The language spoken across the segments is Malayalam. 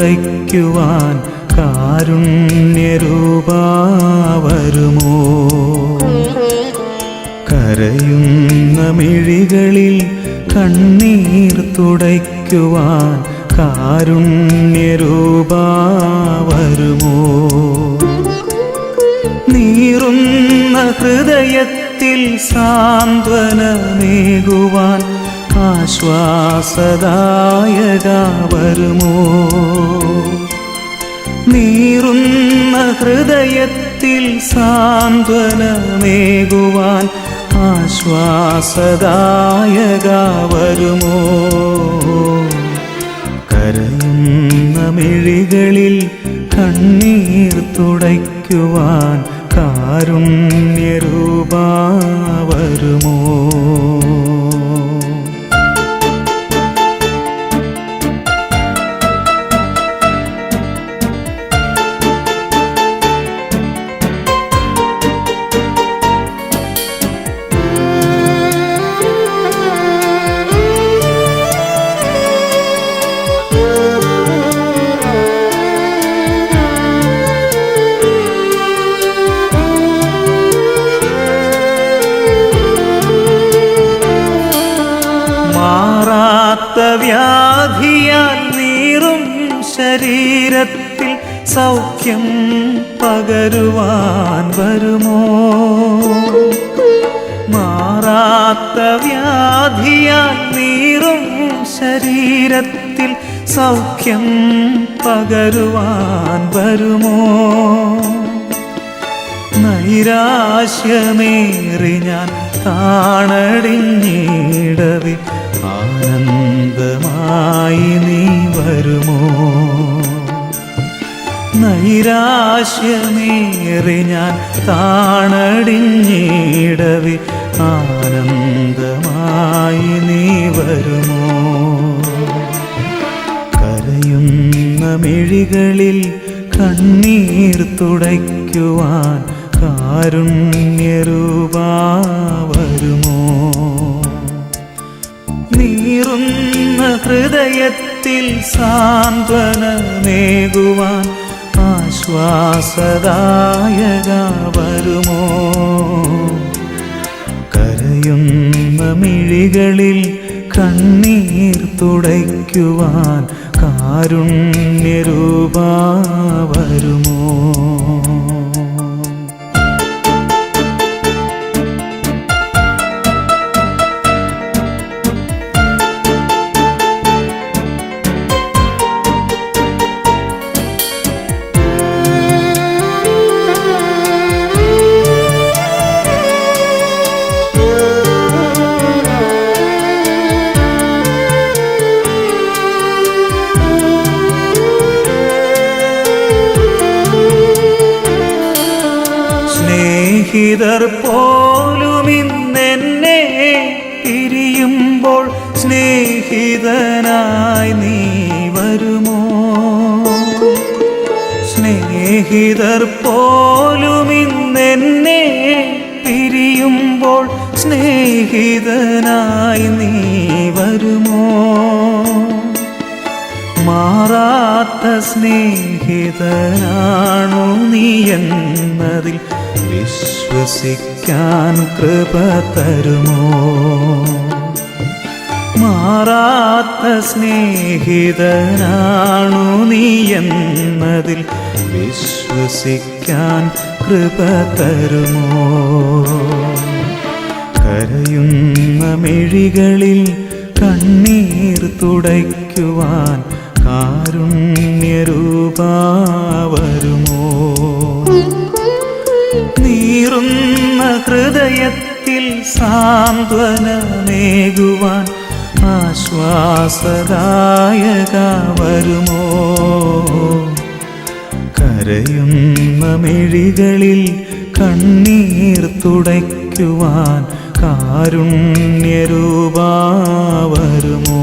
തുടയ്ക്കുവാൻ കാരുണ്യരൂപാ വരുമോ? കരയുന്ന മിഴികളിൽ കണ്ണീർ തുടയ്ക്കുവാൻ കാരുണ്യരൂപാ വരുമോ? നീറുന്ന ഹൃദയത്തിൽ സാന്ത്വനമേകുവാൻ ആശ്വാസദായക വരുമോ? നീറുന്ന ഹൃദയത്തിൽ സാന്ത്വനമേകുവാൻ ആശ്വാസദായക വരുമോ? കരയുന്ന മിഴികളിൽ കണ്ണീർ തുടയ്ക്കുവാൻ കാരുണ്യരൂപാ വരുമോ? വ്യാധിയാൽ നീറും ശരീരത്തിൽ സൗഖ്യം പകരുവാൻ വരുമോ? മാറാത്ത വ്യാധിയാൽ നീറും ശരീരത്തിൽ സൗഖ്യം പകരുവാൻ വരുമോ? നൈരാശ്യമേറി ഞാൻ കാണടിഞ്ഞിടവേ ആനന്ദമായി നീ വരുമോ? നൈരാശ്യമേറി ഞാൻ കാണടിഞ്ഞിടവേ ആനന്ദമായി നീ വരുമോ? കരയുന്ന മിഴികളിൽ കണ്ണീർ തുടയ്ക്കുവാൻ കാരുണ്യരൂപാ വരുമോ? നീറുന്ന ഹൃദയത്തിൽ സാന്ത്വനമേകുവാൻ ആശ്വാസദായക വരുമോ? കരയുന്ന മിഴികളിൽ കണ്ണീർ തുടയ്ക്കുവാൻ കാരുണ്യരൂപാ വരുമോ? സ്നേഹിതർ പോലും ഇന്നെന്നെ പിരിയുമ്പോൾ സ്നേഹിതനായി നീ വരുമോ? സ്നേഹിതർ പോലും ഇന്നെന്നെ പിരിയുമ്പോൾ സ്നേഹിതനായി നീ വരുമോ? മാറാത്ത സ്നേഹിതനാണോ നീ എന്നതിൽ വിശ്വസിക്കാൻ കൃപ തരുമോ? മാറാത്ത സ്നേഹിതനാണോ നീ എന്നതിൽ വിശ്വസിക്കാൻ കൃപ തരുമോ? കരയുന്ന മിഴികളിൽ കണ്ണീർ തുടയ്ക്കുവാൻ കാരുണ്യരൂപാ വരുമോ? നീറുന്ന ഹൃദയത്തിൽ സാന്ത്വനമേകുവാൻ ആശ്വാസദായക വരുമോ? കരയുന്ന മിഴികളിൽ കണ്ണീർ തുടയ്ക്കുവാൻ കാരുണ്യരൂപാ വരുമോ?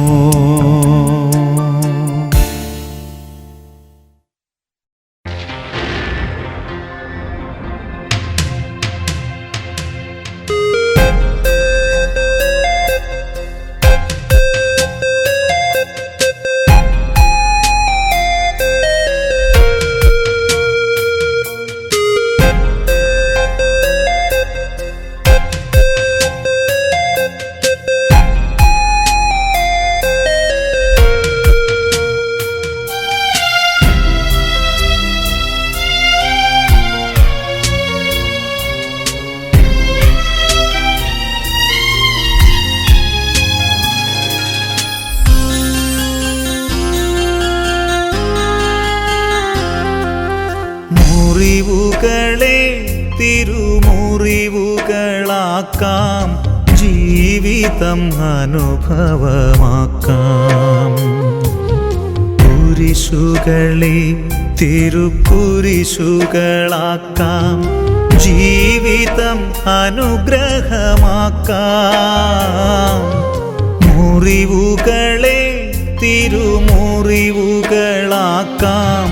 മുറിവുകളെ തിരുമുറിവുകളാക്കാം, ജീവിതം അനുഭവമാക്കാം. കുരിശുകളെ തിരുക്കുരിശുകളാക്കാം, ജീവിതം അനുഗ്രഹമാക്കാം. മുറിവുകളെ തിരുമുറിവുകളാക്കാം,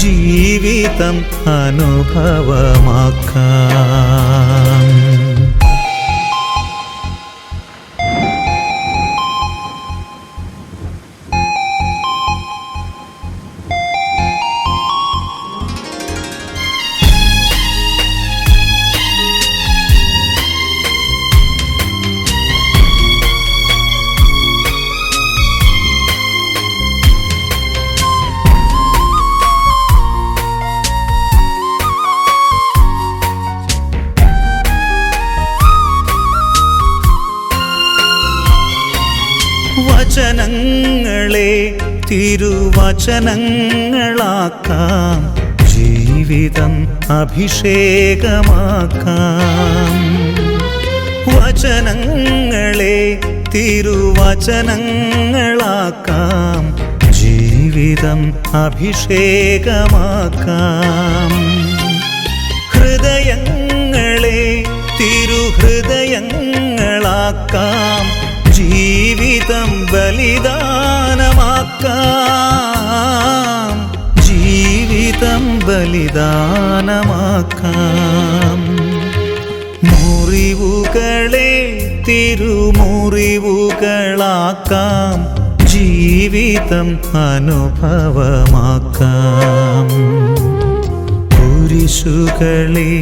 ജീവിതം അനുഭവമാക്കാം. വചനങ്ങളെ തിരുവചനങ്ങളാക്കാം, ജീവിതം അഭിഷേകമാക്കാം. വചനങ്ങളെ തിരുവചനങ്ങളാക്കാം, ജീവിതം അഭിഷേകമാക്കാം. ഹൃദയങ്ങളെ തിരുഹൃദയങ്ങളാക്കാം, ജീവിതം ബലിദാനമാക്കാം. ജീവിതം ബലിദാനമാക്കാം. മുറിവുകളെ തിരുമുറിവുകളാക്കാം, ജീവിതം അനുഭവമാക്കാം. കുരിശുകളെ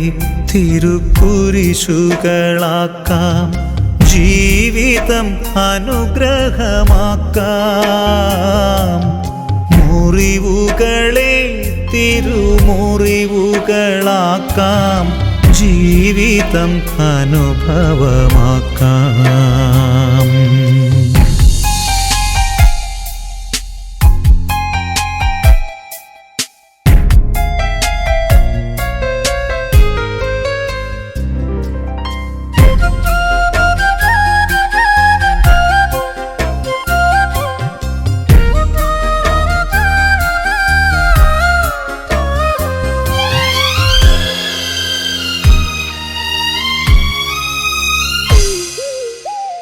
തിരുക്കുരിശുകളാക്കാം, ജീവിതം അനുഗ്രഹമാക്കാം. മുറിവുകളെ തിരുമുറിവുകളാക്കാം, ജീവിതം അനുഭവമാക്കാം.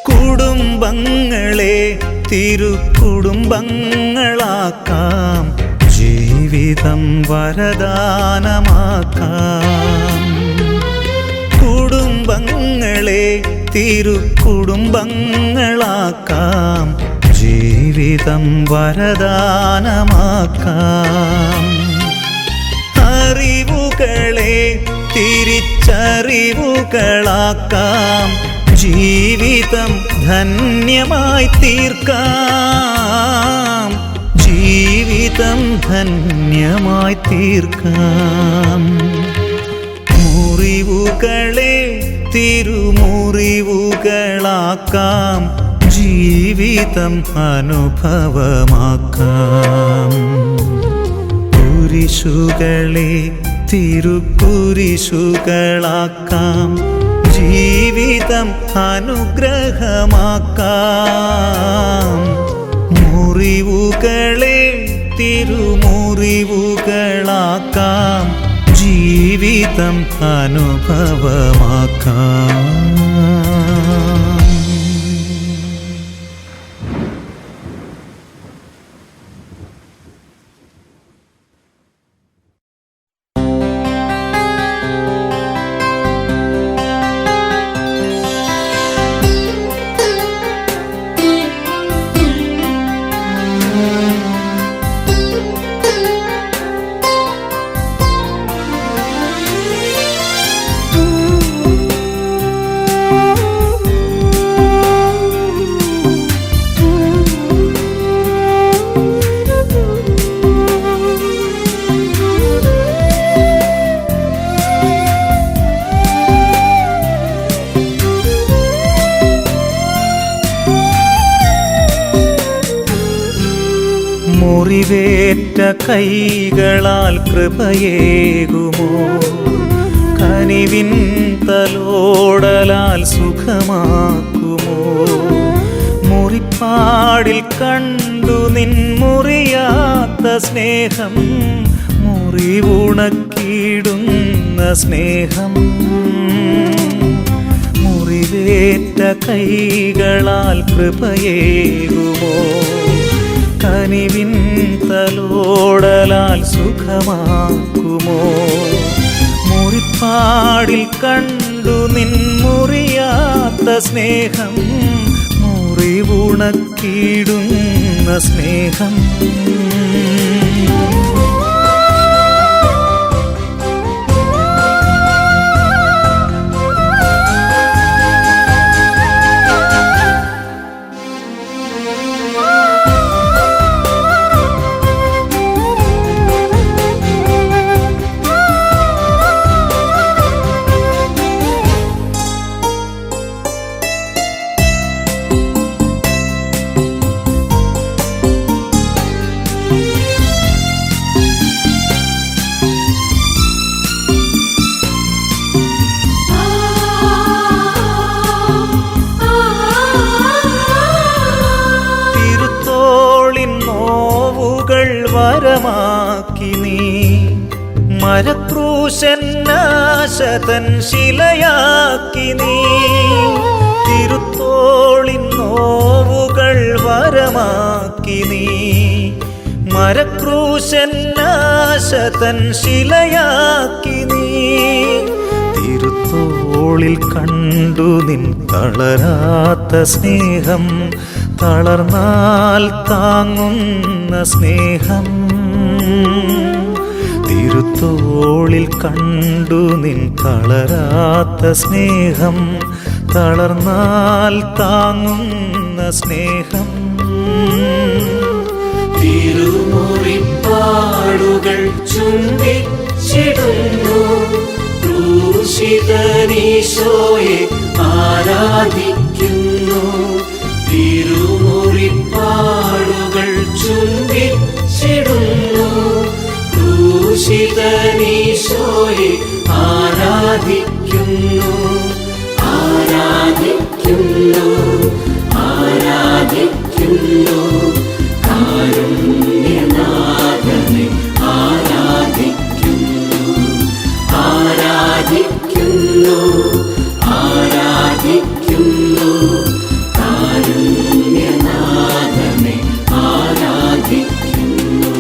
കുടുംബങ്ങളെ തിരുക്കുടുംബങ്ങളാക്കാം, ജീവിതം വരദാനമാക്കാം. കുടുംബങ്ങളെ തിരുക്കുടുംബങ്ങളാക്കാം, ജീവിതം വരദാനമാക്കാം. അറിവുകളെ തിരിച്ചറിവുകളാക്കാം, ജീവിതം ധന്യമായി തീർക്കാം. ജീവിതം ധന്യമായി തീർക്കാം. മുറിവുകളെ തിരുമുറിവുകളാക്കാം, ജീവിതം അനുഭവമാക്കാം. കുരിശുകളെ തിരുക്കുരിശുകളാക്കാം, ജീവിതം അനുഗ്രഹമാക്കാം. മുറിവുകളെ തിരുമുറിവുകളാക്കാം, ജീവിതം അനുഭവമാക്കാം. മുറിവേറ്റ കൈകളാൽ കൃപയേകുമോ? കനിവിൻ തലോടലാൽ സുഖമാക്കുമോ? മുറിപ്പാടിൽ കണ്ടു നിൻ മുറിയാത്ത സ്നേഹം, മുറിവുണക്കിടുന്ന സ്നേഹം. മുറിവേറ്റ കൈകളാൽ കൃപയേകുമോ? കനിവിൻ തലോടലാൽ സുഖമാക്കുമോ? മുറിപ്പാടിൽ കണ്ടു നിൻ മുറിയാത്ത സ്നേഹം, മുറിവുണക്കിടുന്ന സ്നേഹം. വരമാക്കി നീ മരക്രൂശന്നാശതൻ ശിലയാക്കി നീ. തിരുത്തോളിൻ നോവുകൾ വരമാക്കി നീ മരക്രൂശന്നാശതൻ ശിലയാക്കി നീ. തിരുത്തോളിൽ കണ്ടു നിൻ തളരാത്ത സ്നേഹം, തളർന്നാൽ താങ്ങുന്ന സ്നേഹം. തിരുത്തോളിൽ കണ്ടു നിൻ തളരാത്ത സ്നേഹം, തളർന്നാൽ താങ്ങുന്ന സ്നേഹം. തിരുമുറിപ്പാടുകൾ ചുംബിച്ചിടുന്നു, ക്രൂശിതനീശോയെ ആരാധിക്കുന്നു. തിരുമുറിപ്പാടുകൾ ചുംബിച്ചിടുന്നു, ക്രൂശിതനീശോയെ ആരാധിക്കുന്നു. ആരാധിക്കുന്നു, ആരാധിക്കുന്നു, കാരുണ്യനാഥനെ ആരാധിക്കുന്നു. ആരാധിക്കുന്നു, ആരാധിക്കുന്നു, കാരുണ്യനാഥനെ ആരാധിക്കുന്നു.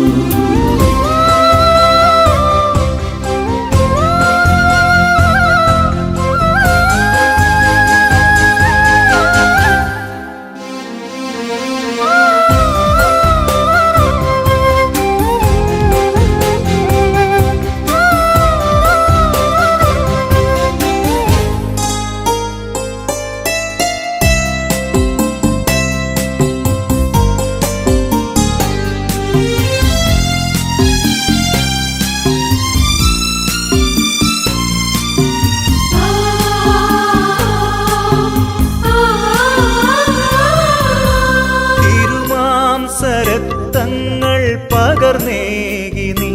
തിരുമാംസരക്തങ്ങൾ പകർന്നേകി നീ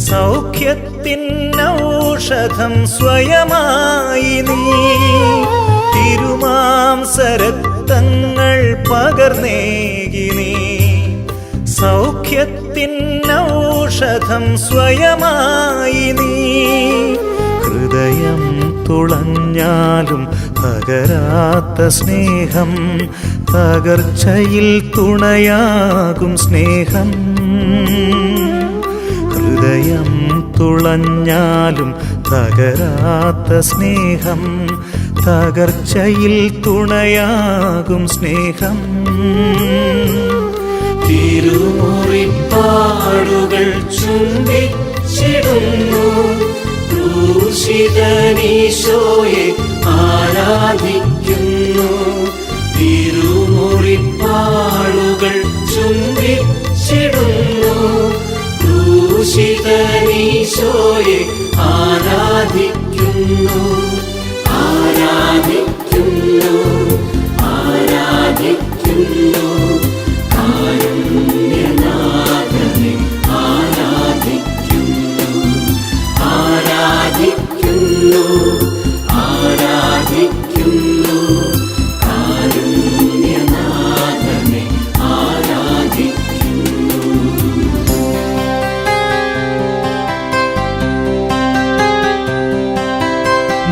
സൗഖ്യത്തിൻ ഔഷധം സ്വയമായി നീ. തിരുമാംസരക്തങ്ങൾ പകർന്നേകി നീ സൗഖ്യത്തിൻ ഔഷധം സ്വയമായി നീ. ഹൃദയം തുളഞ്ഞാലും തകരാത്ത സ്നേഹം, തകർച്ചയിൽ തുണയാകും സ്നേഹം. ഹൃദയം തുളഞ്ഞാലും തകരാത്ത സ്നേഹം, തകർച്ചയിൽ തുണയാകും സ്നേഹം. തിരുമുറിപ്പാടുകൾ ചുംബിച്ചിടുന്നു, ക്രൂശിതനീശോയെ ആരാധിക്കുന്നു. തിരുമുറിപ്പാടുകൾ ചുംബിച്ചിടുന്നു, ക്രൂശിതനീശോയെ ആരാധിക്കുന്നു. ആരാധിക്കുന്നു, ആരാധിക്കുന്നു, കാരുണ്യനാഥനെ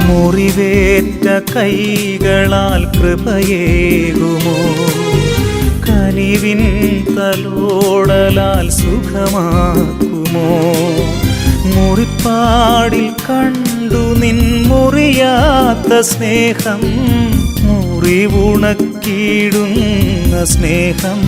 മുറിവേറ്റ കൈകളാൽ കൃപയേകുമോ? കനിവിൻ തലോടലാൽ സുഖമാക്കുമോ? മുറിപ്പാടിൽ കണ്ടു നിൻ മുറിയാത്ത സ്നേഹം, മുറിവുണക്കിയിടുന്ന സ്നേഹം.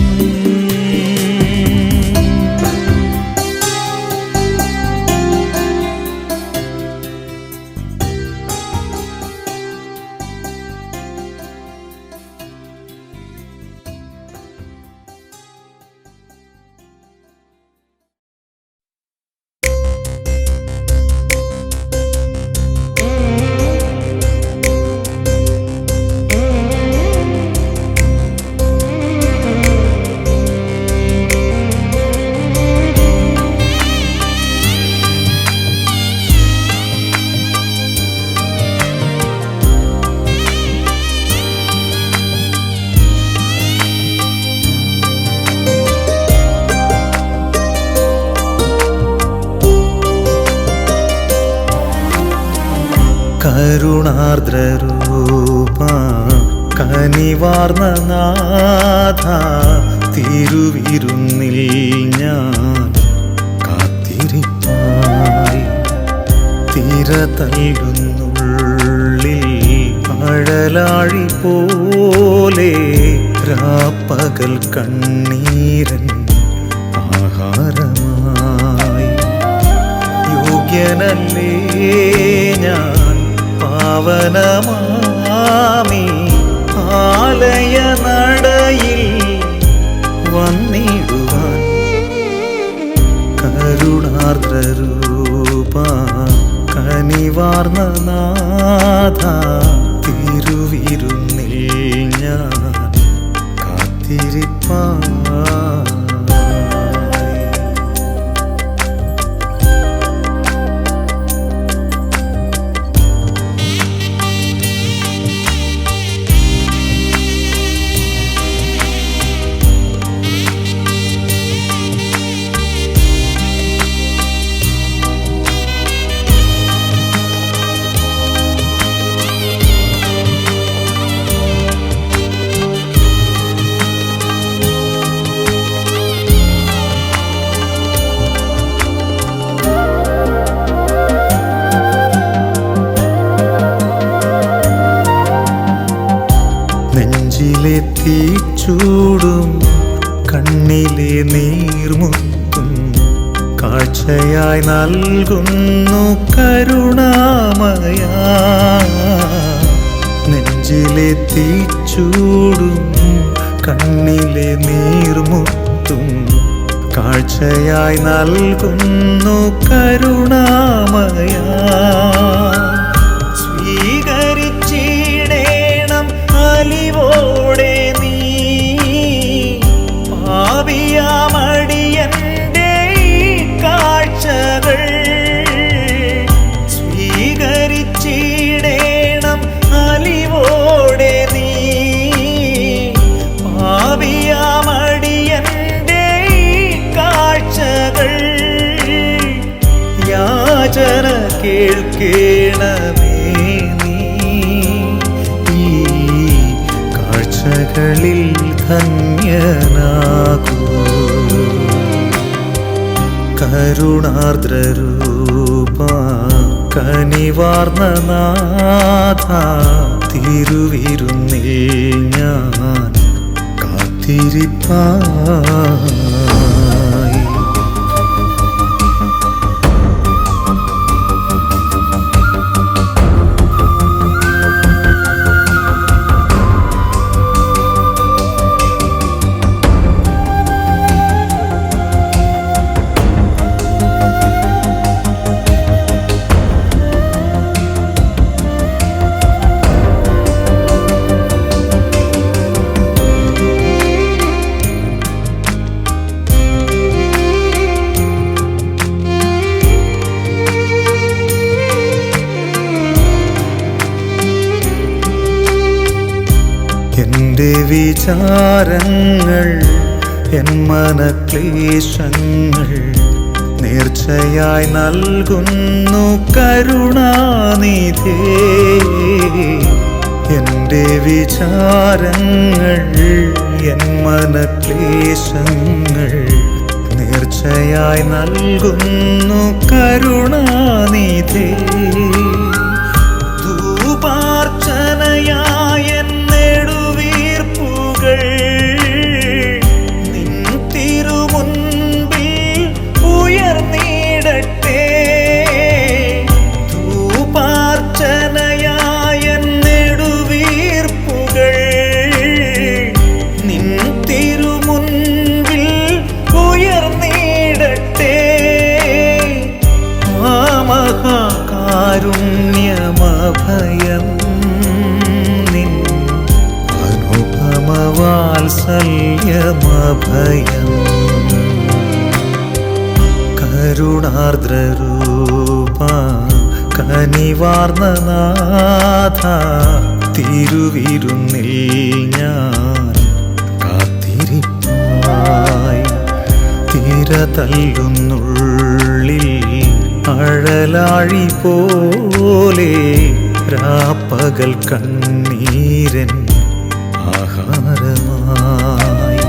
കരുണാർദ്രരൂപാ കനിവാർന്ന നാഥ, തിരുവിരുന്നിൽ ഞാൻ കാത്തിരിപ്പായി. തിര തല്ലുന്നുള്ളിൽ അഴലാഴി പോലെ, രാപ്പകൽ കണ്ണീരൻ ആഹാരമായി. യോഗ്യനല്ലേ ഞാൻ പാവനമാമി ആലയ നടയിൽ വന്നിടുവാൻ. കരുണാർദ്രരൂപാ കനിവാർന്ന നാഥ, തിരുവിരുന്നിൽ ഞാൻ കാത്തിരിപ്പാൻ. നെഞ്ചിലെ തീച്ചൂടും കണ്ണിലെ നീർമുത്തും കാഴ്ചയായി നൽകുന്നു കരുണാമയ. നെഞ്ചിലെ തീച്ചൂടും കണ്ണിലെ നീർമുത്തും കാഴ്ചയായി നൽകുന്നു കരുണാമയ. സ്വീകരിച്ചിടേണം അലിവോടെ നീ പാപിയാമടിയന്റെ കാഴ്ചകൾ. സ്വീകരിച്ചിടേണം അലിവോടെ നീ പാപിയാമടിയന്റെ കാഴ്ചകൾ. യാചന കേൾക്കേണമേ നീ, ഈ കാഴ്ചകളിൽ ധന്യനാകൂ. കരുണാർദ്രരൂപാ കനിവാർന്ന നാഥ, തിരുവിരുന്നിൽ ഞാൻ കാത്തിരിപ്പായി. എൻ്റെ വിചാരങ്ങൾ, എൻ മനക്ലേശങ്ങൾ നേർച്ചയായി നൽകുന്നു കരുണാനിധേ. എൻ്റെ വിചാരങ്ങൾ എൻ മനക്ലേശങ്ങൾ നേർച്ചയായി നൽകുന്നു കരുണാനിധേ. ധൂപാർച്ചനയായ നെടുവീർപ്പുകൾ നിൻ തിരുമുൻപിൽ ഉയർന്നിടട്ടെ. ധൂപാർച്ചനയായ നെടുവീർപ്പുകൾ നിൻ തിരുമുൻപിൽ ഉയർന്നിടട്ടെ. ആ മഹാകാരുണ്യമഭയം നിൻ അനുപമവാത്സല്യമഭയം കരുണാർദ്രരൂപ കനിവാർന്ന നാഥ തിരുവിരുന്നിൽ ഞാൻ കാത്തിരിപ്പായി. തിര തല്ലുന്നുള്ളിൽ അഴലാഴി പോലെ രാപ്പകൽ കണ്ണീരൻ ആഹാരമായി.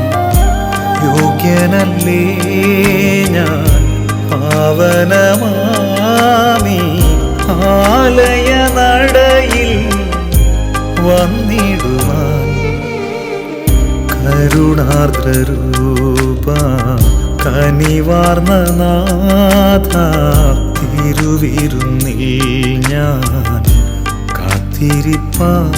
യോഗ്യനല്ലേ ഞാൻ പാവനമാമി ആലയ നടയിൽ വന്നിടുവാൻ. കരുണാർദ്രരൂപ കനിവാർന്ന നാഥ തിരുവിരുന്നിൽ ഞാൻ കാത്തിരിപ്പായി.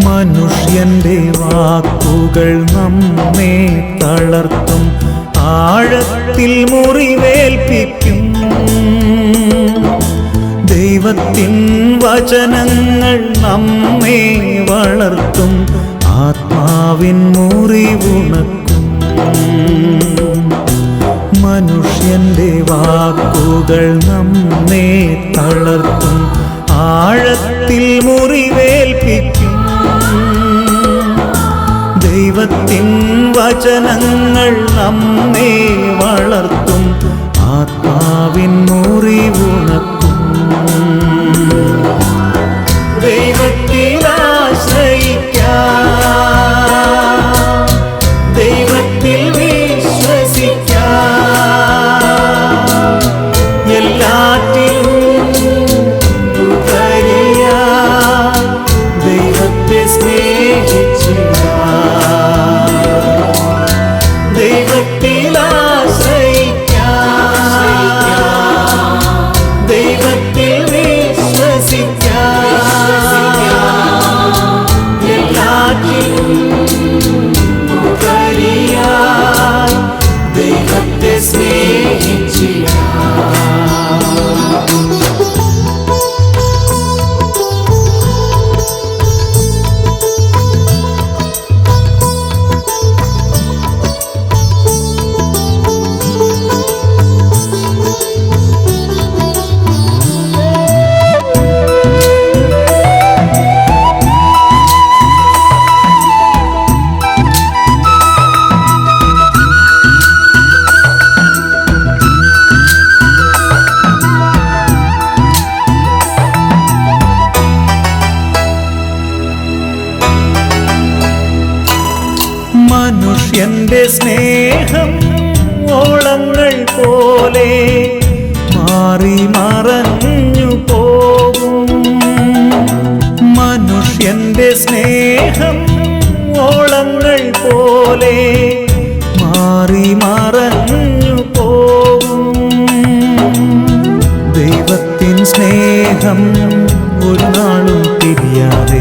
മനുഷ്യന്റെ വാക്കുകൾ നമ്മെ തളർത്തും, ആഴത്തിൽ മുറിവേൽപ്പിക്കും. ദൈവത്തിൻ വചനങ്ങൾ നമ്മെ വളർത്തും, ആത്മാവിൻ മുറിവുണക്കും. മനുഷ്യന്റെ വാക്കുകൾ നമ്മെ തളർത്തും, ആഴത്തിൽ മുറിവേൽപ്പിക്കും. ദൈവത്തിൻ വചനങ്ങൾ നമ്മെ വളർത്തും, ആത്മാവിൻ മുറിവുണക്കും. ദൈവത്തിൽ ആശ്രയിക്കാം, ദൈവത്തിൽ വിശ്വസിക്കാം. എല്ലാറ്റിലും ഉപരിയായി ദൈവത്തെ സ്നേഹിച്ചിടാം. ദൈവത്തിൽ ആശ്രയിക്കാം, ദൈവത്തിൽ വിശ്വസിക്കാം. എല്ലാറ്റിലും ഉപരിയായി ദൈവത്തെ സ്നേഹിച്ചിടാം. മനുഷ്യന്റെ സ്നേഹം ഓളങ്ങൾ പോലെ മാറി മറഞ്ഞു പോകും. മനുഷ്യന്റെ സ്നേഹം ഓളങ്ങൾ പോലെ മാറി മറഞ്ഞു പോകും. സ്നേഹം ഒരു നാളും പിരിയാതെ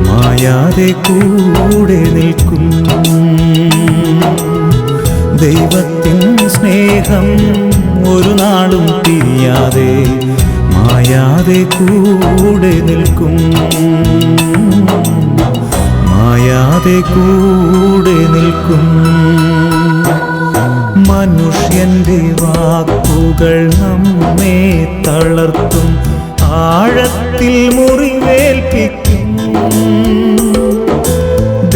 മായാതെ കൂടെ നിൽക്കും. ദൈവത്തിൻ സ്നേഹം ഒരു നാളും പിരിയാതെ മായാതെ കൂടെ നിൽക്കും. മായാതെ കൂടെ നിൽക്കും. മനുഷ്യന്റെ വാക്കുകൾ നമ്മെ തളർത്തും, ആഴത്തിൽ മുറിവേൽപ്പിക്കും.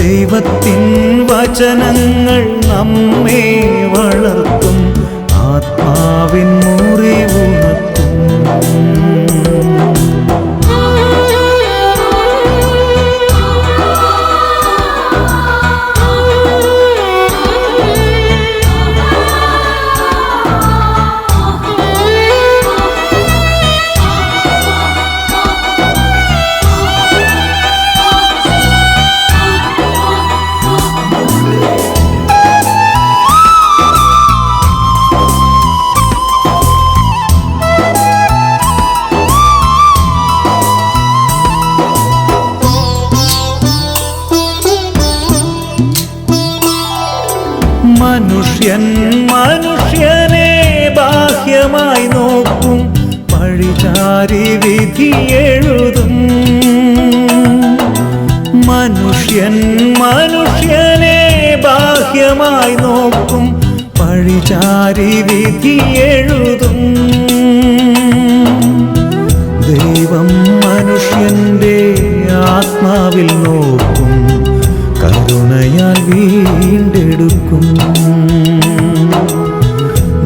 ദൈവത്തിൻ വചനങ്ങൾ നമ്മെ വളർത്തും, ആത്മാവിൻ മുറിവുണർത്തും. മനുഷ്യൻ മനുഷ്യനെ ബാഹ്യമായി നോക്കും, പഴിചാരി വിധി എഴുതും. മനുഷ്യൻ മനുഷ്യനെ ബാഹ്യമായി നോക്കും, പഴിചാരി വിധി എഴുതും. ദൈവം മനുഷ്യന്റെ ആത്മാവിൽ നോക്കും, കരുണയാൽ വീണ്ടെടുക്കും.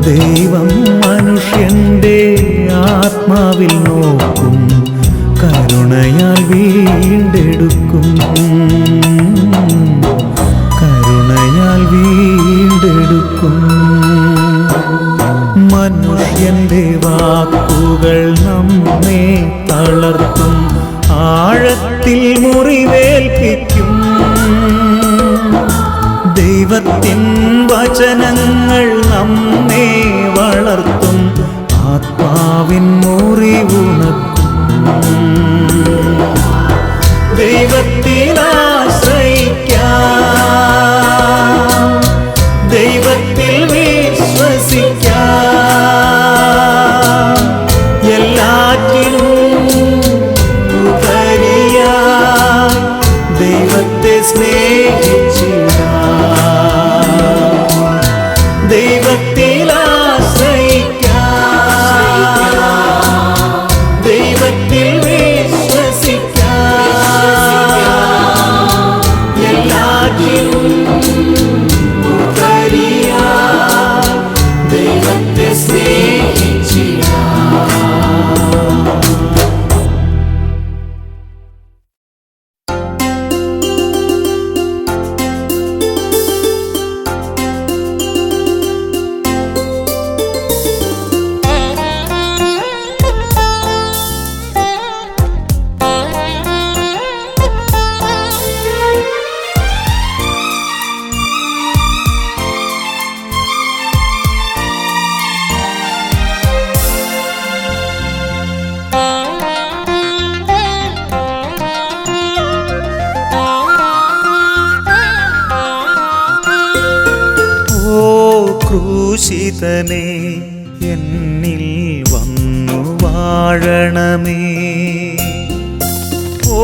ദൈവം മനുഷ്യന്റെ ആത്മാവിൽ നോക്കും, കരുണയാൽ വീണ്ടെടുക്കും. കരുണയാൽ വീണ്ടെടുക്കും. മനുഷ്യന്റെ വാക്കുകൾ നമ്മെ തളർത്തും, ആഴത്തിൽ മുറിവേൽപ്പിക്കും. ദൈവത്തിൻ വചനങ്ങൾ നമ്മെ വളർത്തും, ആത്മാവിൻ മുറിവുണർത്തും. ദൈവത്തിൽ ആശ്രയിക്കാം, ദൈവത്തിൽ വിശ്വസിക്കാം. എല്ലാറ്റിനും ഉപരിയായി ദൈവത്തെ സ്നേഹിച്ചിടാം. ദൈവത്തിൽ ആശ്രയിക്കാം, ദൈവത്തിൽ വിശ്വസിക്കാം. എല്ലാറ്റിനും ഉപരിയായി ദൈവത്തെ സ്നേഹിച്ചിടാം. ക്രൂശിതനേ എന്നിൽ വന്നു വാഴണമേ. ഓ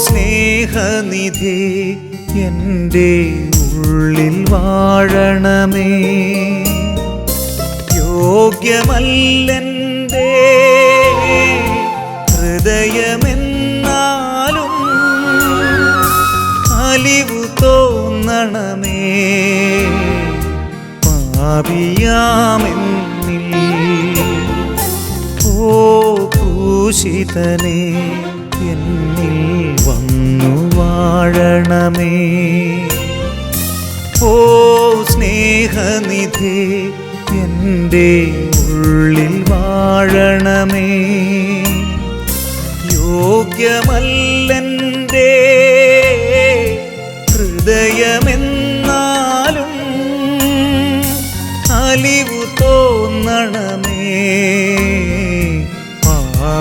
സ്നേഹനിധി എൻ്റെ ഉള്ളിൽ വാഴണമേ. യോഗ്യമല്ലെൻ്റെ ഹൃദയമെന്നാലും അലിവു തോന്നണമേ. പാപിയാമെന്നിൽ ഓ ക്രൂശിതനേ എന്നിൽ വന്നു വാഴണമേ. ഓ സ്നേഹനിധി എൻ്റെ ഉള്ളിൽ വാഴണമേ. യോഗ്യമല്ലെൻ്റെ ഹൃദയമെന്നാലും അലിവു തോന്നണമേ. പാപിയാമെന്നിൽ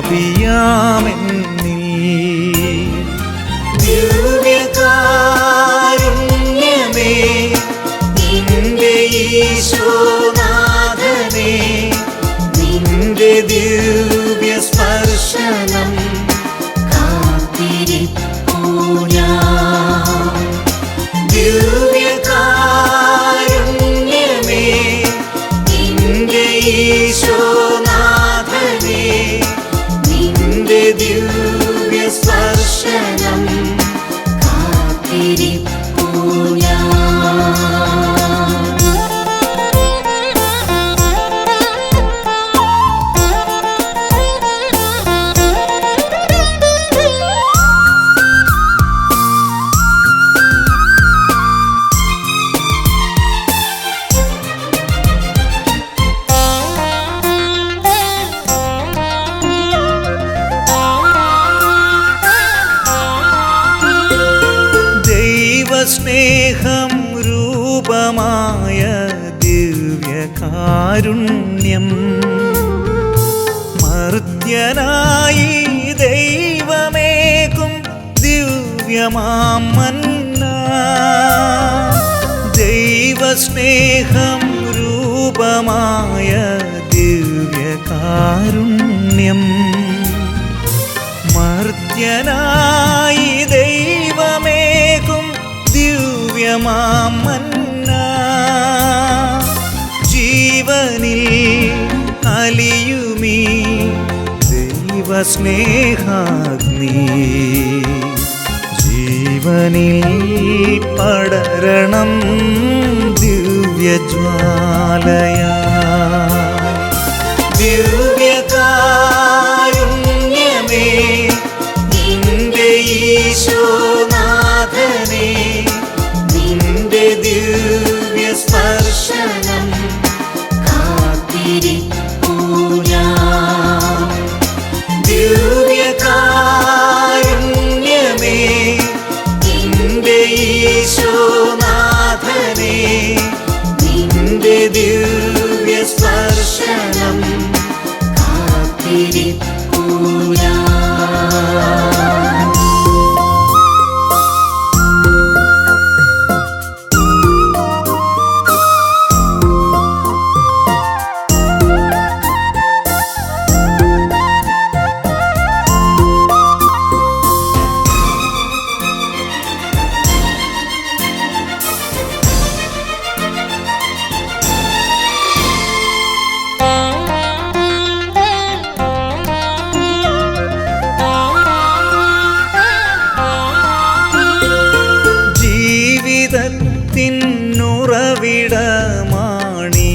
ജീവസ്നേഹം രൂപമായ ദിവ്യകാരുണ്യം മർത്യനായി ദൈവമേകും ദിവ്യമാം മന്ന ദൈവസ്നേഹം രൂപമായ ദിവ്യകാരുണ്യം മർത്യനായി ദൈവമേകും ദിവ്യമാം മന്ന ജീവനിൽ അലിയുമീ ദൈവസ്നേഹാഗ്നി ജീവനിൽ പടരണം ദിവ്യജ്വാലയാ ദിവ്യകാരുണ്യമേ നിന്റെ ഈശോനാഥനെ നിന്റെ ദിവ്യ സ്പർശനം കാത്തിരിപ്പൂ ഞാൻ ദിവ്യകാരുണ്യമേ നിന്റെ ഈശോനാഥനെ നിന്റെ ദിവ്യ സ്പർശനം കാത്തിരിപ്പൂ ഞാൻ ജീവിതത്തിനുറവിടമാണീ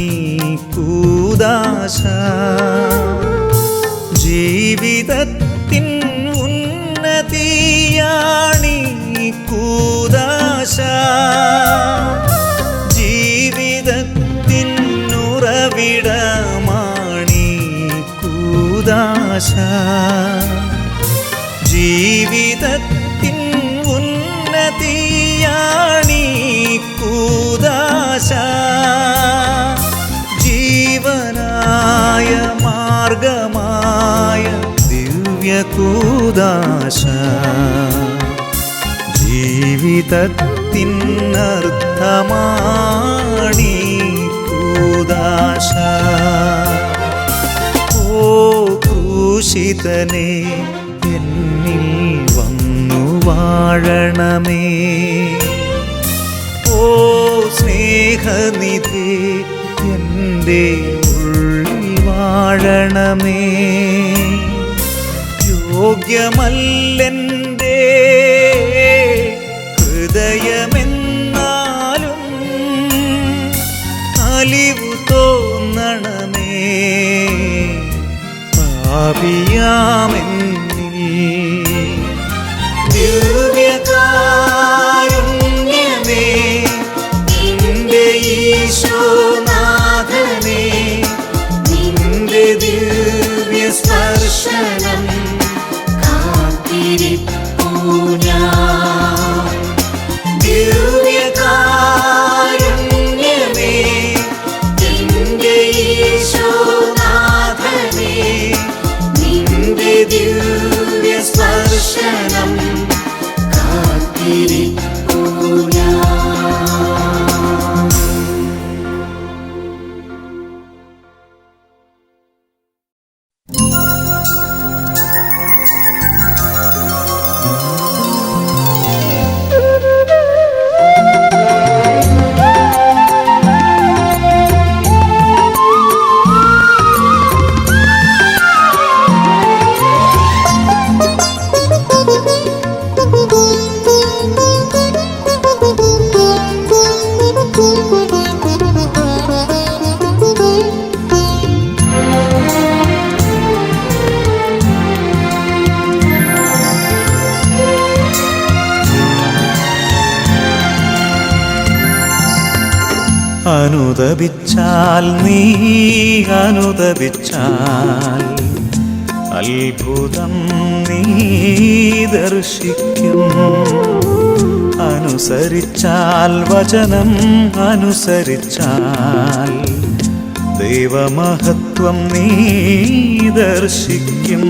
കൂദാശ ജീവിതത്തിൻ ഉന്നതിയാണീ കൂദാശ ജീവിതത്തിനുറവിടമാണീ കൂദാശ ജീവിതത്തിൻ ഉന്നതിയാണീ കൂദാശ ജീവനായ മാർഗമായ ദിവ്യകൂദാശ ജീവിതത്തിനർത്ഥമാണീ കൂദാശ ഓ ക്രൂശിതനേ എന്നിൽ വന്നു വാഴണമേ ഓ സ്നേഹനിധി എൻ്റെ ഉള്ളിൽ വാഴണമേ യോഗ്യമല്ലെൻ്റെ ഹൃദയമെന്നാലും അലിവു തോന്നണമേ പാപിയാമെന്നിൽ ദിവ്യകാരുണ്യമേ നിന്റെ ഈശോനാഥനെ നിന്റെ ദിവ്യ സ്പർശനം കാത്തിരിപ്പൂ ഞാൻ ദിവ്യകാരുണ്യമേ നിന്റെ ഈശോനാഥനെ നിന്റെ ദിവ്യ സ്പർശനം കാത്തിരിപ്പൂ ഞാൻ അനുദപിച്ചാൽ നീ അനുദപിച്ചാൽ അത്ഭുതം നീ ദർശിക്കും അനുസരിച്ചാൽ വചനം അനുസരിച്ചാൽ ദൈവമഹത്വം നീ ദർശിക്കും.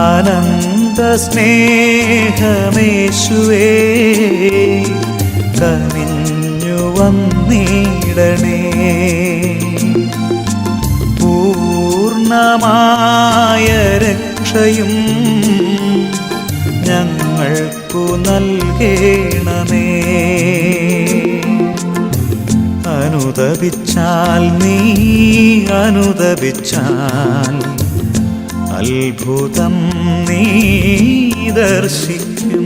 അനന്ത സ്നേഹമേശുവേ കനിഞ്ഞു വന്നിടണേ. പൂർണ്ണമായ രക്ഷയും ഞങ്ങൾക്കു നൽകേണമേ. അനുദപിച്ചാൽ നീ അനുദപിച്ചാൽ അത്ഭുതം നീ ദർശിക്കും.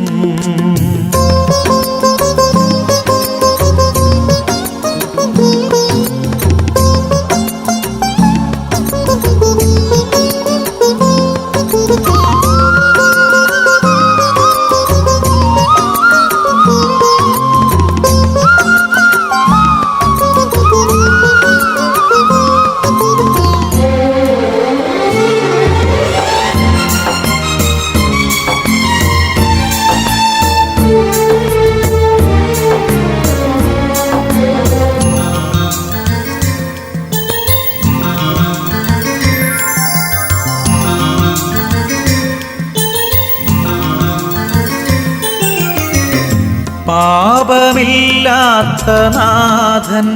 പാപമില്ലാത്ത നാഥൻ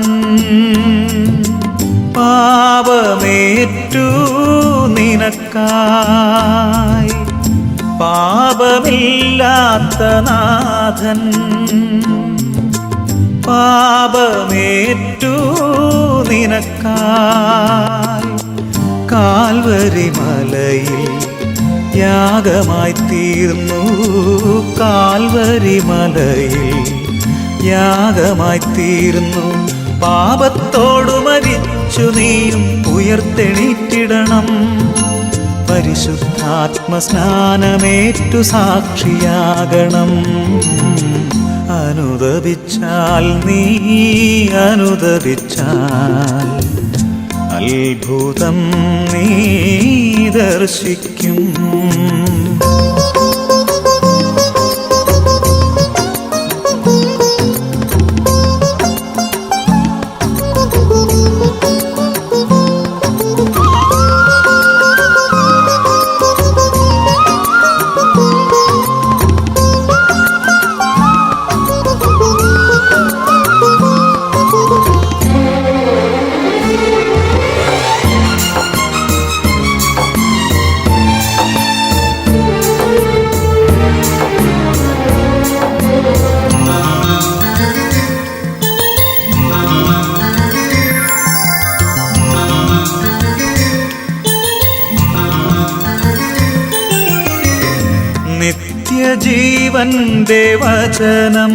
പാപമേറ്റു നിനക്കായി. പാപമില്ലാത്ത നാഥൻ പാപമേറ്റു നിനക്കായി. കാൽവരി മലയിൽ യാഗമായി തീർന്നു. കാൽവരി മലയിൽ യാഗമായി തീർന്നു. പാപത്തോടു മരിച്ചു നീയും ഉയർത്തെണീറ്റിടണം. പരിശുദ്ധാത്മസ്നാനമേറ്റു സാക്ഷിയാകണം. അനുദപിച്ചാൽ നീ അനുദപിച്ചാൽ അത്ഭുതം നീ ദർശിക്കും. നിത്യജീവന്റെ വചനം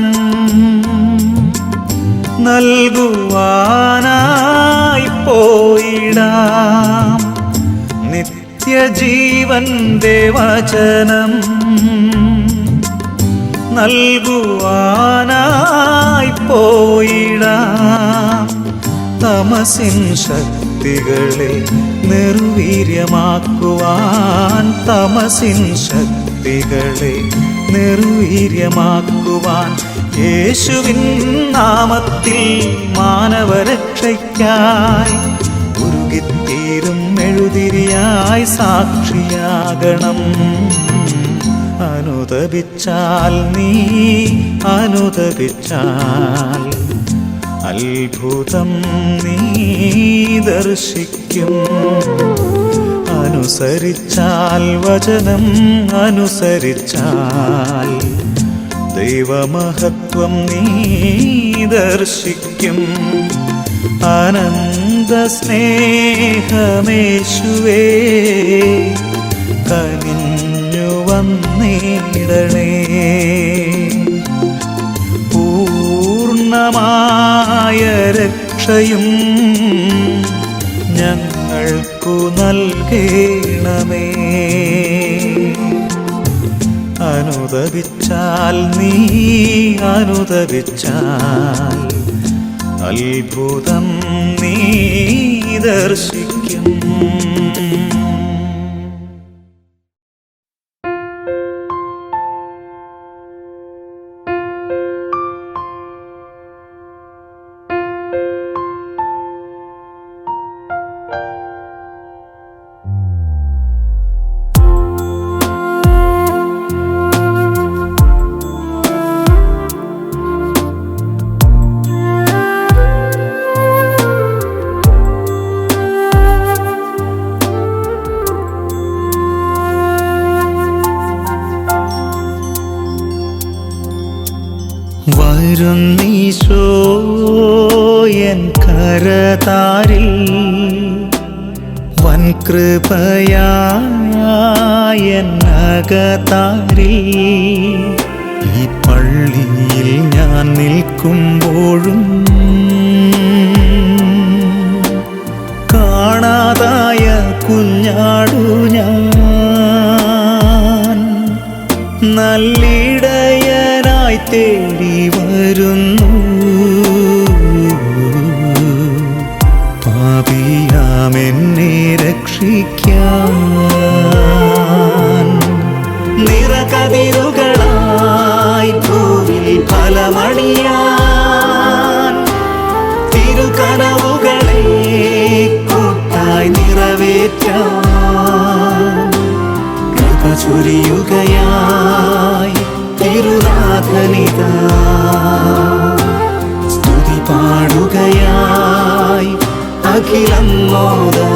നൽകുവാനായി പോയിടാം. നിത്യജീവന്റെ വചനം നൽകുവാനായി പോയിടാം. തമസിൻ ശക്തികളെ നിർവീര്യമാക്കുവാൻ. തമസിൻ ശക്തികളെ നിർവീര്യമാക്കുവാൻ യേശുവിൻ നാമത്തിൽ മാനവരക്ഷയ്ക്കായി ഉരുകിത്തീരും മെഴുതിരിയായി സാക്ഷിയാകണം. അനുദപിച്ചാൽ നീ അനുദപിച്ചാൽ അത്ഭുതം നീ ദർശിക്കും. അനുസരിച്ചാൽ വചനം അനുസരിച്ചാൽ ദൈവമഹത്വം നീ ദർശിക്കും. അനന്ത സ്നേഹമേശുവേ കനിഞ്ഞു വന്നിടണേ. പൂർണ്ണമായ രക്ഷയും ഞങ്ങൾക്കു നൽകേണമേ. അനുദപിച്ചാൽ നീ അനുദപിച്ചാൽ അത്ഭുതം നീ ദർശിക്കും. വരുന്നീശോ എൻ കരതാരിൽ വൻകൃപയായനകതാരിൽ ഈ പള്ളിയിൽ ഞാൻ നിൽക്കുമ്പോഴും കാണാതായ കുഞ്ഞാടു ഞാൻ നല്ലിടയനായി തേടി വരുന്നു. പാപിയാമെന്നെ രക്ഷിക്കാൻ നിറകതിരുകളായി ഭൂവിൽ ഫലമണിയാൻ തിരുകനവുകളെ കൂട്ടായി നിറവേറ്റാൻ കൃപ ചൊരിയുകയായി തിരുനാഥനിതാ. സ്തുതി പാടുകയായി അഖിലം മോദായി.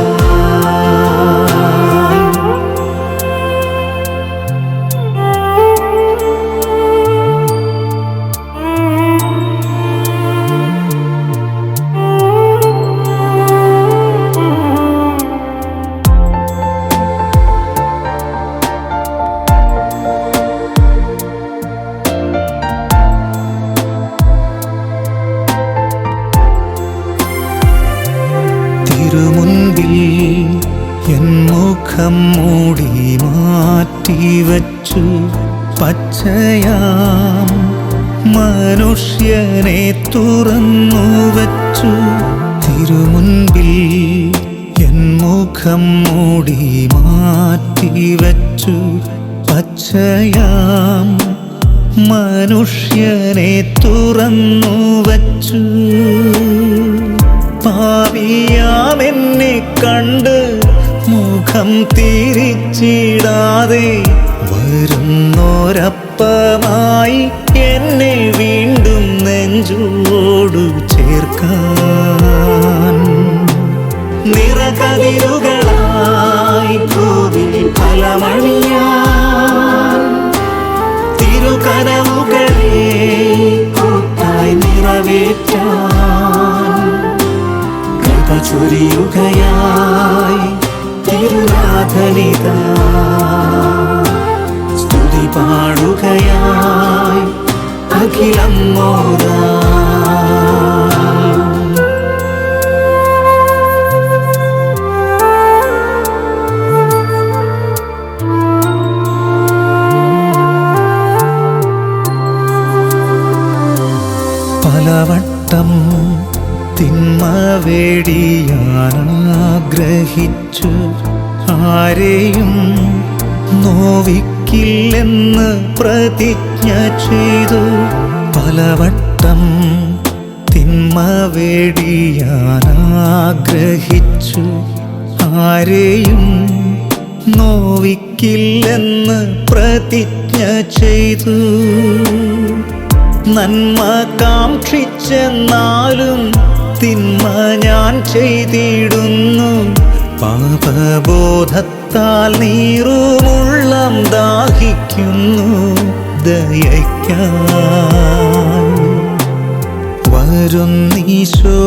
തിരുമുൻപിൽ എൻ മുഖം മൂടി മാറ്റിവച്ചു പച്ചയാം മനുഷ്യനെ തുറന്നുവച്ചു. തിരുമുൻപിൽ എൻ മുഖം മൂടി മാറ്റിവച്ചു പച്ചയാം മനുഷ്യനെ തുറന്നുവച്ചു. പാപിയാമെന്നെ കണ്ട് മുഖം തിരിച്ചിടാതെ വരുന്നോരപ്പമായി എന്നെ വീണ്ടും നെഞ്ചോടു ചേർക്കാൻ നിറകതിരുകളായി ഭൂവിൽ ഫലമണിയാൻ തിരുകനവുകളെ കൂട്ടായി നിറവേറ്റാൻ കൃപ ചൊരിയുകയായി തിരുനാഥനിതാ. സ്തുതി പാടുകയായി അഖിലം മോദായി. പലവട്ടം തിന്മ വേടിയാനാഗ്രഹിച്ചു ആരെയും നോവിക്കില്ലെന്ന് പ്രതിജ്ഞ ചെയ്തു. പലവട്ടം തിന്മ വേടിയാനാഗ്രഹിച്ചു ആരെയും നോവിക്കില്ലെന്ന് പ്രതിജ്ഞ ചെയ്തു. നന്മ കാക്ഷിച്ചെന്നാലും തിന്മ ഞാൻ ചെയ്തിടുന്നു. പാപബോധത്താൽ നീറുമുള്ളം ദാഹിക്കുന്നു ദയയ്ക്കാൻ. വരുന്നീശോ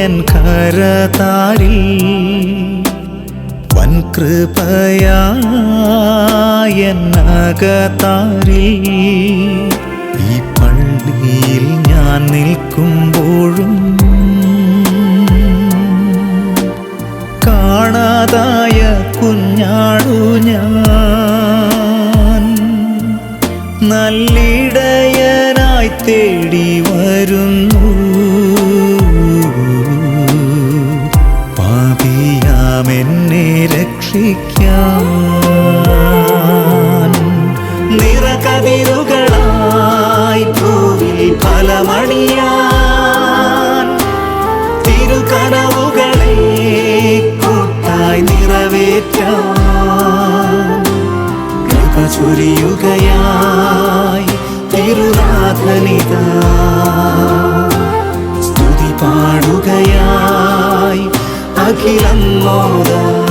എൻ കരതാരിൽ വൻകൃപയായനകതാരിൽ ഈ പള്ളിയിൽ ഞാൻ നിൽക്കുമ്പോഴും കാണാതായ കുഞ്ഞാടു ഞാൻ നല്ലിടയനായി തേടി വരുന്നു. പാപിയാമെന്നെ രക്ഷിക്കാൻ നിറകതിരുകളായി ഭൂവിൽ ഫലമണിയാൻ തിരുകനവുകളെ കൂട്ടായി നിറവേറ്റാൻ കൃപ ചൊരിയുകയായി തിരുനാഥനിതാ. സ്തുതി പാടുകയായി അഖിലം മോദായി.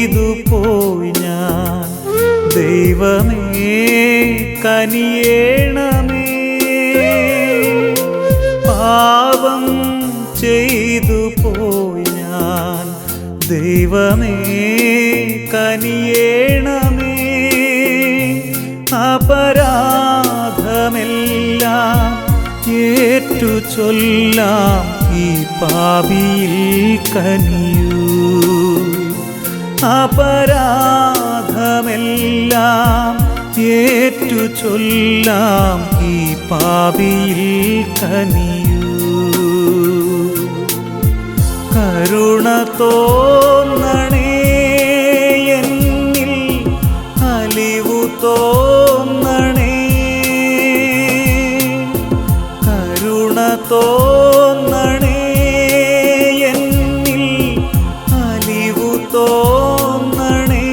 ചെയ്തു പോയി ഞാൻ. ദൈവമേ കനിയേണമേ. പാപം ചെയ്തു പോയി ഞാൻ. ദൈവമേ കനിയേണമേ. അപരാധമെല്ലാം ഏറ്റു ചൊല്ലാം ഈ പാപിയിൽ കനിയൂ. അപരാധമെല്ലാം ഏറ്റു ചൊല്ലാം ഈ പാപിയിൽ കനിയൂ. കരുണ തോന്നണേ എന്നിൽ, അലിവു തോന്നണേ. കരുണ തോന്നണേ എന്നിൽ, അലിവു തോന്നണേ.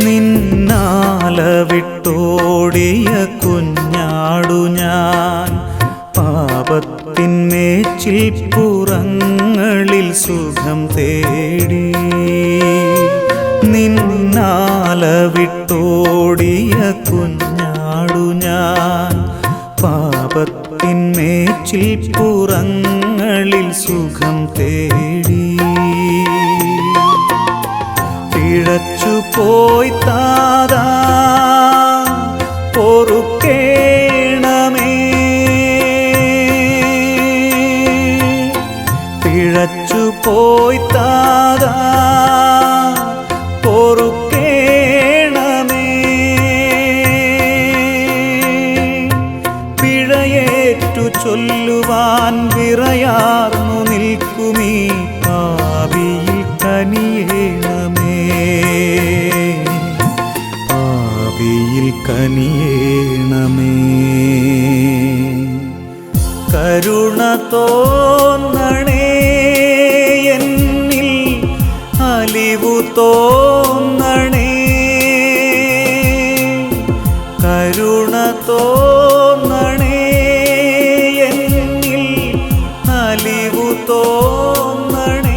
നിന്നാല വിട്ടോടിയ കുഞ്ഞാടു ഞാൻ. പാപത്തിന്മേച്ചിൽ പുറങ്ങളിൽ സുഖം തേടി. നിന്നാല വിട്ടോടിയ കുഞ്ഞാടു ഞാൻ. പാപത്തിന്മേച്ചിൽ പുറങ്ങളിൽ സുഖം തേടി. പിഴച്ചു പോയി താതാ പൊറുക്കേണമേ. പിഴച്ചു പോയി താതാ പൊറുക്കേണമേ. പിഴയേറ്റു ചൊല്ലുവാൻ വിറയാർന്നു നിൽക്കുമീ പാപിയിൽ കനിയേണമേ. പാപിയിൽ കനിയേണമേ. കരുണ തോന്നണേ എന്നിൽ, അലിവു തോന്നണേ. കരുണ തോന്നണേ എന്നിൽ, അലിവു തോന്നണേ.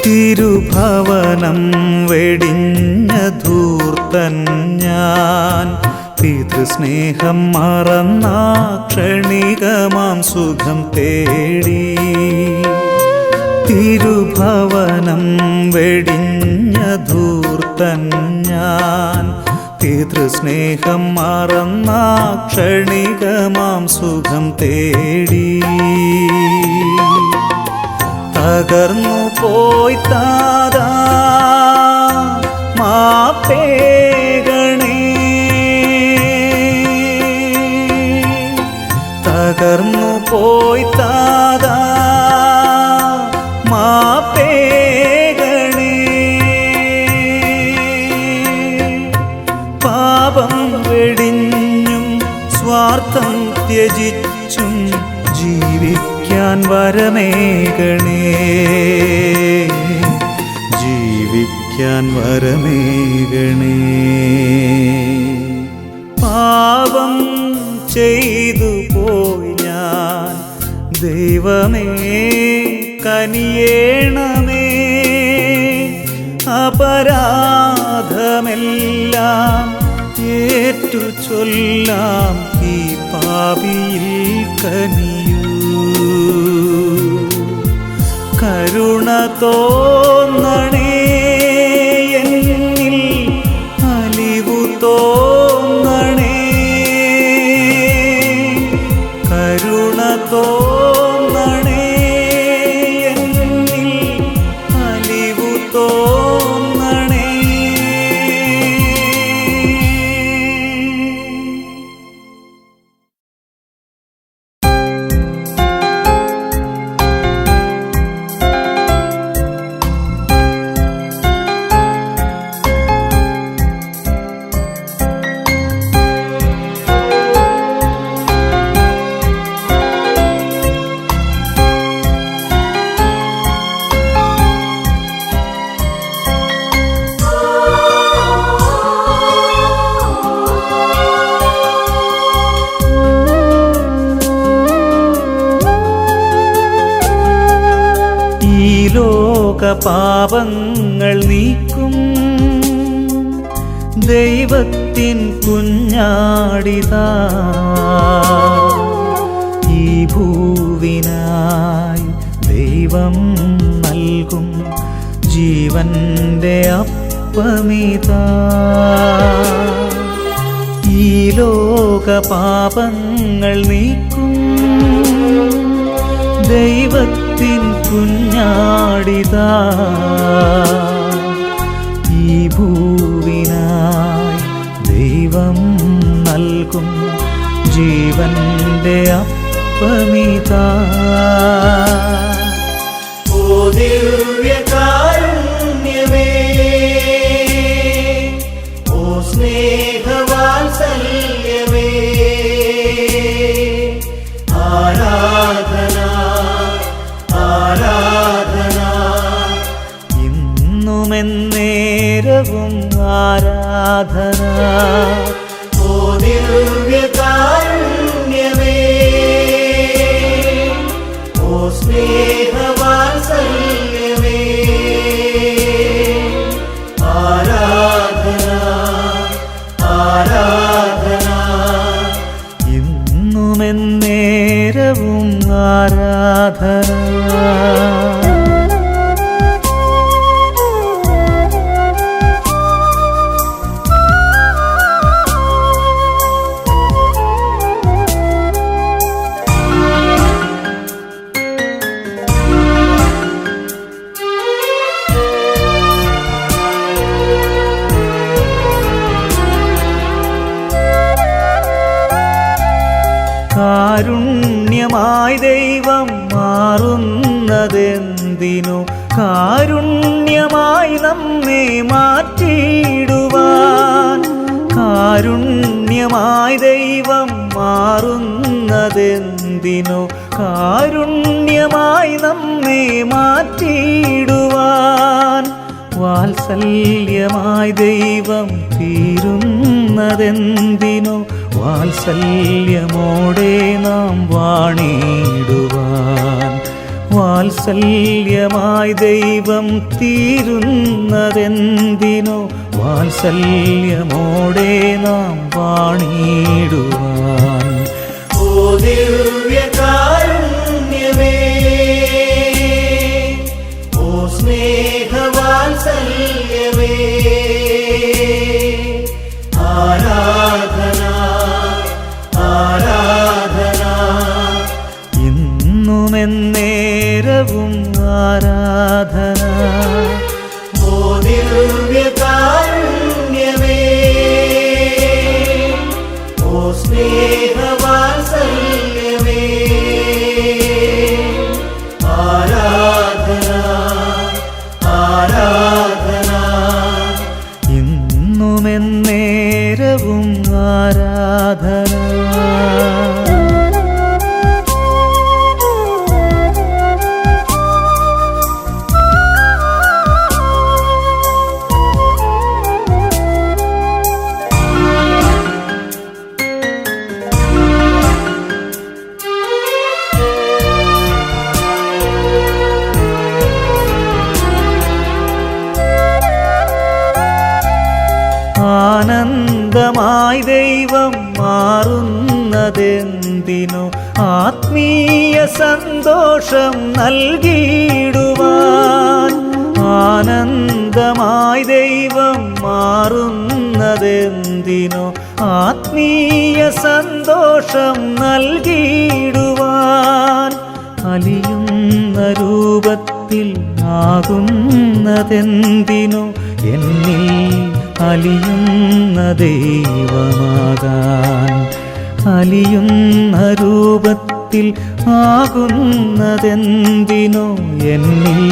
തിരുഭവനം വെടിഞ്ഞ ധൂർത്തൻ ഞാൻ. പിതൃസ്നേഹം മറന്ന ക്ഷണികമാം സുഖം തേടി. തിരുഭവനം വെടിഞ്ഞ ധൂർത്തൻ ഞാൻ. പിതൃസ്നേഹം മറന്ന ക്ഷണികമാം സുഖം തേടി. തകർന്നു പോയി താതാ മാപ്പേകണേ. തകർന്നു പോയി താതാ മാപ്പേകണേ. പാപം വെടിഞ്ഞും സ്വാർത്ഥം ത്യജിച്ചും ജീവിക്കാൻ വരമേകണേ. ജീവിക്കാൻ വരമേകണേ. പാപം ചെയ്തു പോയി ഞാൻ. ദൈവമേ കനിയേണമേ. അപരാധമെല്ലാം ഏറ്റു ചൊല്ലാം ഈ പാ ഭാവിയിൽ കനിയൂ. കരുണ തോന്നണേ എന്നിൽ, അലിവു തോന്നണേ. കരുണ തോന്നണേ എന്നിൽ, അലിവു തോന്നണേ. പാപങ്ങൾ നീക്കും ദൈവത്തിൻ കുഞ്ഞാടിതാ, ഈ ഭൂവിനായി ദൈവം നൽകും ജീവന്റെ അപ്പമിതാ. ഈ ലോക പാപങ്ങൾ നീക്കും ദൈവത്തിൻ കുഞ്ഞാടിതാ, ഈ ഭൂവിനായി ദൈവം നൽകും ജീവന്റെ അപ്പമിതാ. ഓ ദിവ്യകാരുണ്യമേ, ഓ സ്നേഹവാത്സല്യമേ, ആരാധന ആരാധന ഇന്നുമെന്നേരവും ആരാധന. ഓ ദിവ്യകാരുണ്യമേ, ഓ സ്നേഹവാത്സല്യമേ, ആരാധന ആരാധന ഇന്നുമെന്നേരവും ആരാധന. കാരുണ്യമായി ദൈവം മാറുന്നതെന്തിനു, കാരുണ്യമായി നമ്മെ മാറ്റിയിടുവാൻ. കാരുണ്യമായി ദൈവം മാറുന്നതെന്തിനു, കാരുണ്യമായി നമ്മെ മാറ്റിയിടുവാൻ. വാത്സല്യമായി ദൈവം തീരുന്നതെന്തിനു, വാത്സല്യമോടെ നാം വാണിടുവാൻ. വാത്സല്യമായി ദൈവം തീരുന്നതെന്തിനു, വാത്സല്യമോടെ നാം വാണിടുവാൻ. ഓ ദിവ്യകാരുണ്യമേ, ഓ സ്നേഹവാത്സല്യമേ, ആരാധന ആരാധന ഇന്നുമെന്നേരവും ആരാധന. ഓ ദിവ്യകാരുണ്യമേ, ഓ സ്നേഹവാത്സല്യമേ, ആരാധന ആരാധന ഇന്നുമെന്നേരവും ആരാധന. ആനന്ദമായി ദൈവം മാറുന്നതെന്തിനു, നൽകുന്നതെന്തിനു ആത്മീയ സന്തോഷം നൽകിയിടുവാൻ ആനന്ദമായി ദൈവം മാറുന്നതെന്തിനു ആത്മീയ സന്തോഷം നൽകിയിടുവാൻ അലിയുന്ന രൂപത്തിൽ ആകുന്നതെന്തിനു എന്നിൽ അലിയുന്ന ദൈവമാകാൻ അലിയുന്ന രൂപത്തിൽ ആകുന്നതെന്തിനു എന്നിൽ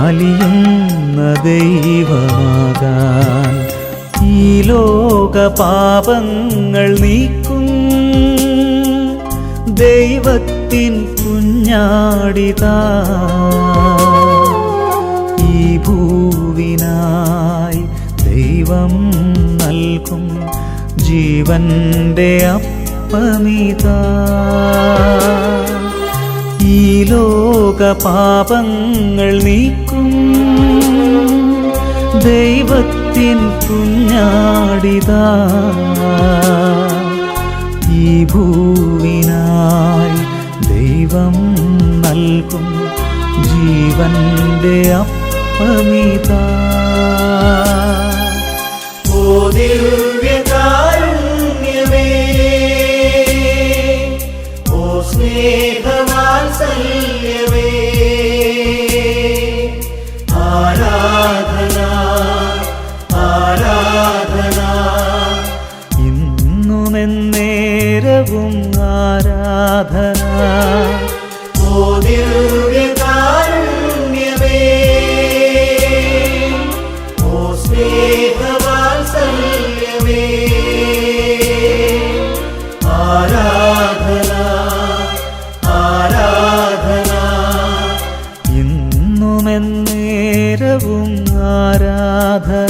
അലിയുന്ന ദൈവമാകാൻ ഈ ലോക പാപങ്ങൾ നീക്കും ദൈവത്തിൻ കുഞ്ഞാടിതാ ഈ ഭൂവിനായി ദൈവം നൽകും ജീവന്റെ അപ്പമിതാ ഈ ലോക പാപങ്ങൾ നീക്കും ദൈവത്തിൻ കുഞ്ഞാടിതാ ഈ ഭൂവിനായി ദൈവം നൽകും ജീവന്റെ അപ്പമിതാ ഓ ദിവ്യകാരുണ്യമേ, ഓ സ്നേഹവാത്സല്യമേ, ആരാധന ആരാധന ഇന്നുമെന്നേരവും ആരാധന ഓ ദിവ്യകാരുണ്യമേ, ഓ സ്നേഹവാത്സല്യമേ, ആരാധന ആരാധന ഇന്നുമെന്നേരവും ആരാധന